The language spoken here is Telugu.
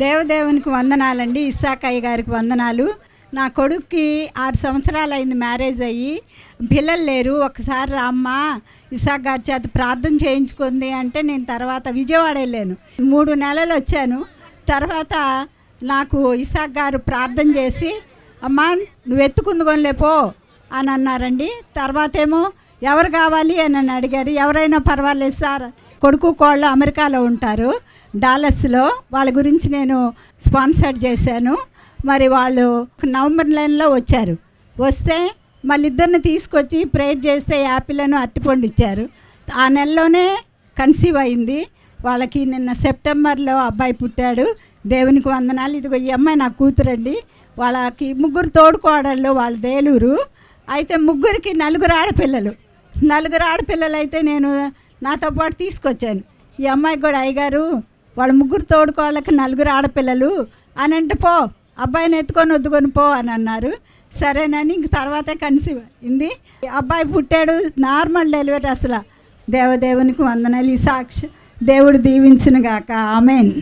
దేవదేవునికి వందనాలండి. ఇస్సాకయ్య గారికి వందనాలు. నా కొడుక్కి 6 సంవత్సరాలు అయింది మ్యారేజ్ అయ్యి. పిల్లలు లేరు. ఒకసారి రామ్మా ఇస్సాక్ గారి చేత ప్రార్థన చేయించుకుంది అంటే నేను తర్వాత విజయవాడ వెళ్ళాను. 3 నెలలు వచ్చాను. తర్వాత నాకు ఇస్సాక్ గారు ప్రార్థన చేసి అమ్మా నువ్వు ఎత్తుకుందుకొని పో అని అన్నారండి. తర్వాత ఏమో ఎవరు కావాలి అని అడిగారు. ఎవరైనా పర్వాలేదు సార్, కొడుకు కోళ్ళు అమెరికాలో ఉంటారు, డాలస్లో. వాళ్ళ గురించి నేను స్పాన్సర్ చేశాను. మరి వాళ్ళు నవంబర్ నెలలో వచ్చారు. వస్తే మళ్ళీ ఇద్దరిని తీసుకొచ్చి ప్రేయర్ చేస్తే యాపిల్ను అరటిపండు ఇచ్చారు. ఆ నెలలోనే కన్సీవ్ అయింది. వాళ్ళకి నిన్న సెప్టెంబర్లో అబ్బాయి పుట్టాడు. దేవునికి వందనాలు. ఇదిగో ఈ అమ్మాయి నా కూతురండి. వాళ్ళకి 3 తోడుకోడళ్ళు, వాళ్ళ దేలూరు. అయితే 3కి 4 ఆడపిల్లలు. 4 ఆడపిల్లలు అయితే నేను నాతో పాటు తీసుకొచ్చాను. ఈ అమ్మాయికి కూడా అయ్యగారు వాళ్ళ 3 తోడుకోళ్ళకి 4 ఆడపిల్లలు అని అంటే పో అబ్బాయిని ఎత్తుకొని వద్దుకొని పో అని అన్నారు. సరేనని ఇంక తర్వాత కన్సీవ్ అయింది. అబ్బాయి పుట్టాడు, నార్మల్ డెలివరీ. అసలు దేవదేవునికి వందనాలు. ఈ సాక్షి దేవుడు దీవించును గాక. ఆమెన్.